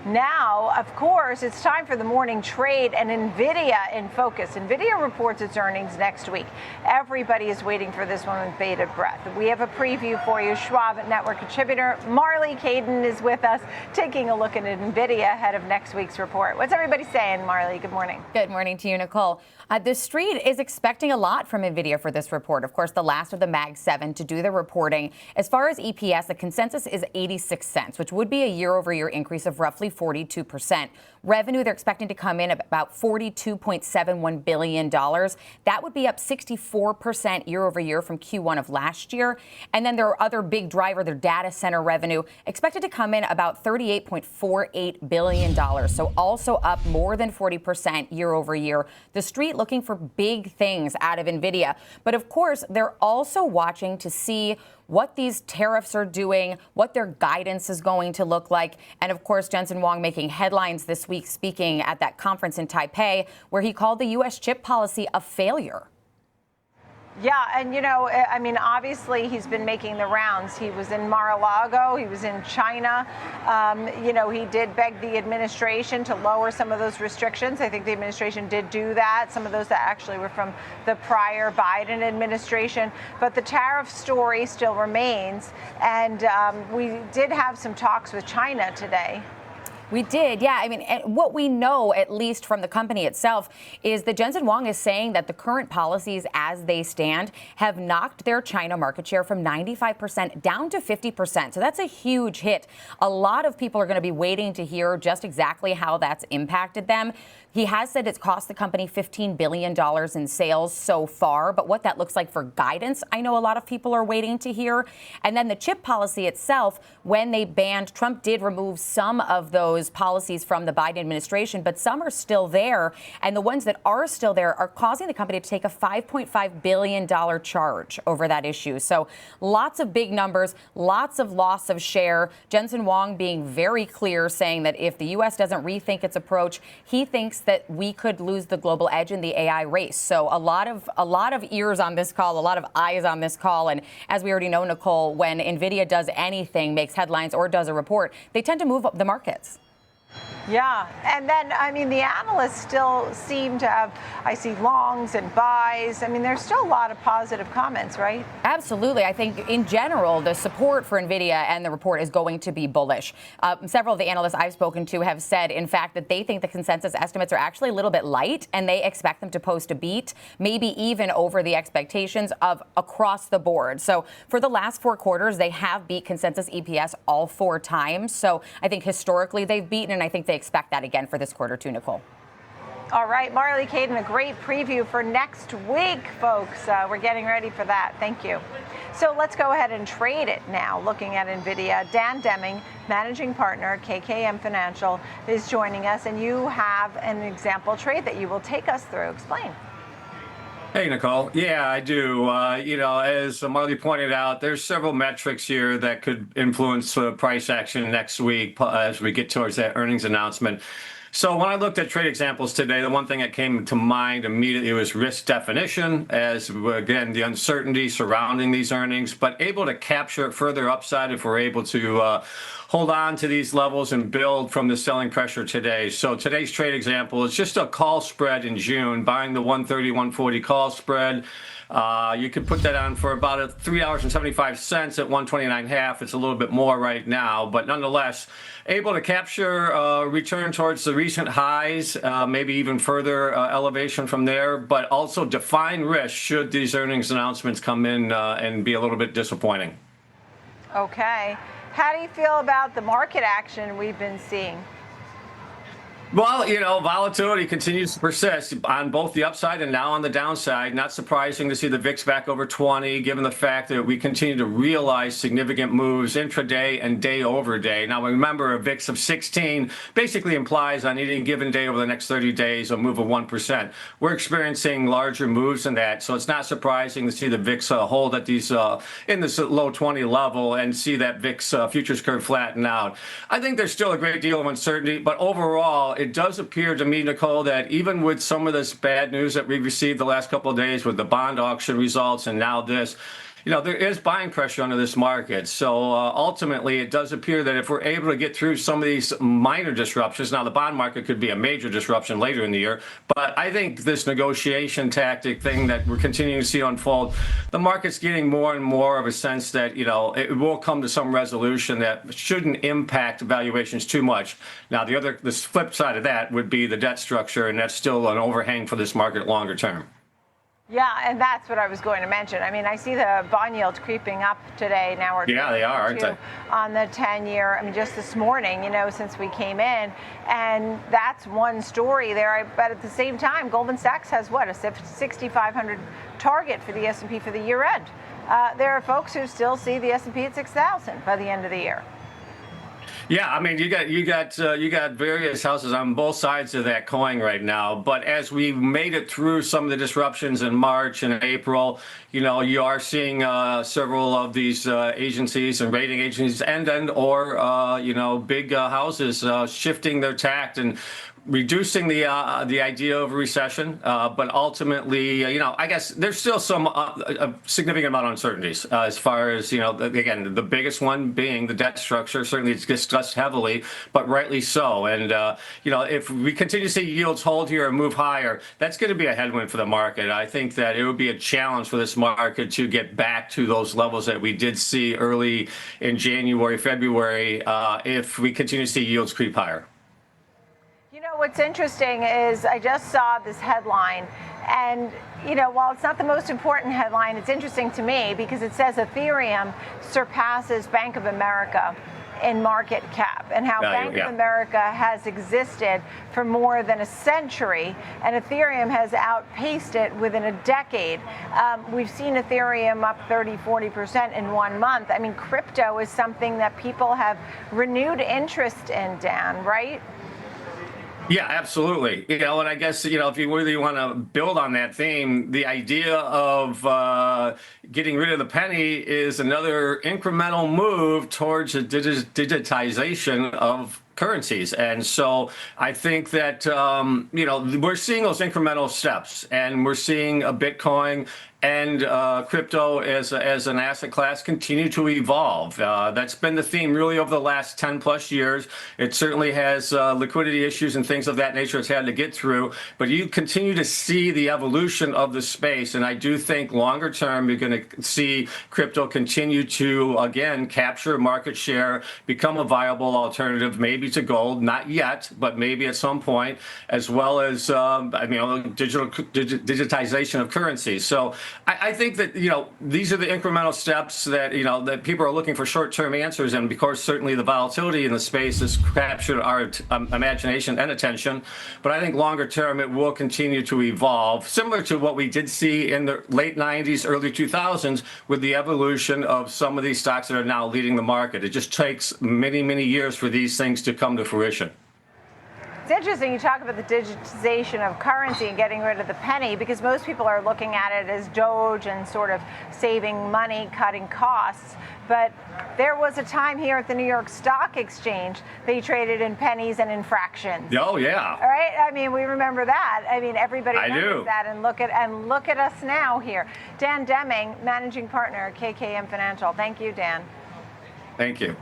Now, of course, it's time for the morning trade and Nvidia in focus. Nvidia reports its earnings next week. Everybody is waiting for this one with bated breath. We have a preview for you. Schwab Network contributor Marley Kayden is with us, taking a look at Nvidia ahead of next week's report. What's everybody saying, Marley? Good morning. Good morning to you, Nicole. The street is expecting a lot from Nvidia for this report. Of course, the last of the Mag 7 to do the reporting. As far as EPS, the consensus is 86 cents, which would be a year-over-year increase of roughly 42%. Revenue, they're expecting to come in at about $42.71 billion. That would be up 64% year-over-year from Q1 of last year. And then their other big driver, their data center revenue, expected to come in about $38.48 billion. So also up more than 40% year-over-year. The street looking for big things out of Nvidia. But of course, they're also watching to see what these tariffs are doing, what their guidance is going to look like. And of course, Jensen Huang making headlines this week, speaking at that conference in Taipei, where he called the U.S. chip policy a failure. Yeah, and I mean, obviously he's been making the rounds. He was in Mar-a-Lago, he was in China. He did beg the administration to lower some of those restrictions. I think the administration did do that, some of those that actually were from the prior Biden administration. But the tariff story still remains. And we did have some talks with China today. We did, yeah. I mean, what we know, at least from the company itself, is that Jensen Huang is saying that the current policies as they stand have knocked their China market share from 95% down to 50%. So that's a huge hit. A lot of people are going to be waiting to hear just exactly how that's impacted them. He has said it's cost the company $15 billion in sales so far, but what that looks like for guidance, I know a lot of people are waiting to hear. And then the chip policy itself, when they banned, Trump did remove some of those policies from the Biden administration, but some are still there. And the ones that are still there are causing the company to take a $5.5 billion charge over that issue. So lots of big numbers, lots of loss of share. Jensen Huang being very clear, saying that if the U.S. doesn't rethink its approach, he thinks that we could lose the global edge in the AI race. So a lot of ears on this call, a lot of eyes on this call. And as we already know, Nicole, when Nvidia does anything, makes headlines or does a report, they tend to move up the markets. Yeah. And then, I mean, the analysts still seem to have, I see longs and buys. I mean, there's still a lot of positive comments, right? Absolutely. I think in general, the support for Nvidia and the report is going to be bullish. Several of the analysts I've spoken to have said, in fact, that they think the consensus estimates are actually a little bit light and they expect them to post a beat, maybe even over the expectations of across the board. So for the last 4 quarters, they have beat consensus EPS all 4 times. So I think historically they've beaten, and I think they expect that again for this quarter too, Nicole. All right, Marley Kayden, a great preview for next week, folks. We're getting ready for that. Thank you. So let's go ahead and trade it now. Looking at Nvidia, Dan Deming, managing partner, KKM Financial, is joining us, and you have an example trade that you will take us through. Explain. Hey, Nicole. Yeah, I do. As Marley pointed out, there's several metrics here that could influence price action next week as we get towards that earnings announcement. So when I looked at trade examples today, the one thing that came to mind immediately was risk definition, as again, the uncertainty surrounding these earnings, but able to capture further upside if we're able to hold on to these levels and build from the selling pressure today. So today's trade example is just a call spread in June, buying the 130, 140 call spread. You could put that on for about $3.75 at 129.5. It's a little bit more right now, but nonetheless, able to capture return towards the recent highs, maybe even further elevation from there, but also define risk should these earnings announcements come in and be a little bit disappointing. Okay. How do you feel about the market action we've been seeing? Well, volatility continues to persist on both the upside and now on the downside. Not surprising to see the VIX back over 20, given the fact that we continue to realize significant moves intraday and day over day. Now, remember, a VIX of 16 basically implies on any given day over the next 30 days a move of 1%. We're experiencing larger moves than that, so it's not surprising to see the VIX hold at these in this low 20 level and see that VIX futures curve flatten out. I think there's still a great deal of uncertainty, but overall, it does appear to me, Nicole, that even with some of this bad news that we've received the last couple of days with the bond auction results and now this, There is buying pressure under this market. So ultimately, it does appear that if we're able to get through some of these minor disruptions, now the bond market could be a major disruption later in the year, but I think this negotiation tactic thing that we're continuing to see unfold, the market's getting more and more of a sense that, it will come to some resolution that shouldn't impact valuations too much. Now, the flip side of that would be the debt structure, and that's still an overhang for this market longer term. Yeah, and that's what I was going to mention. I mean, I see the bond yields creeping up today. Now we're yeah, they are, aren't they? On the 10-year. I mean, just this morning, since we came in, and that's one story there. But at the same time, Goldman Sachs has what, a 6,500 target for the S&P for the year end. There are folks who still see the S&P at 6,000 by the end of the year. Yeah, I mean, you got various houses on both sides of that coin right now. But as we made it through some of the disruptions in March and April, you are seeing several of these agencies and rating agencies or big houses shifting their tact and reducing the idea of a recession, but ultimately, I guess there's still a significant amount of uncertainties as far as, again, the biggest one being the debt structure. Certainly it's discussed heavily, but rightly so. And, if we continue to see yields hold here and move higher, that's going to be a headwind for the market. I think that it would be a challenge for this market to get back to those levels that we did see early in January, February, if we continue to see yields creep higher. What's interesting is I just saw this headline, and while it's not the most important headline, it's interesting to me because it says Ethereum surpasses Bank of America in market cap, and how Bank of America has existed for more than a century, and Ethereum has outpaced it within a decade. We've seen Ethereum up 30-40% in 1 month. I mean, crypto is something that people have renewed interest in, Dan, right? Yeah, absolutely. And I guess, if you really want to build on that theme, the idea of getting rid of the penny is another incremental move towards a digitization of currencies. And so I think that, we're seeing those incremental steps, and we're seeing a Bitcoin and crypto as an asset class continue to evolve. That's been the theme really over the last 10 plus years. It certainly has liquidity issues and things of that nature it's had to get through, but you continue to see the evolution of the space. And I do think longer term, you're going to see crypto continue to, again, capture market share, become a viable alternative, maybe to gold, not yet, but maybe at some point, as well as, digitization of currencies. So I think that, these are the incremental steps that, that people are looking for short-term answers. And because certainly the volatility in the space has captured our imagination and attention. But I think longer term, it will continue to evolve, similar to what we did see in the late 90s, early 2000s, with the evolution of some of these stocks that are now leading the market. It just takes many, many years for these things to come to fruition. It's interesting you talk about the digitization of currency and getting rid of the penny, because most people are looking at it as Doge and sort of saving money, cutting costs. But there was a time here at the New York Stock Exchange they traded in pennies and in fractions. Oh yeah. All right. I mean, we remember that. I mean, everybody remembers that. And look at us now here. Dan Deming, managing partner at KKM Financial. Thank you, Dan. Thank you.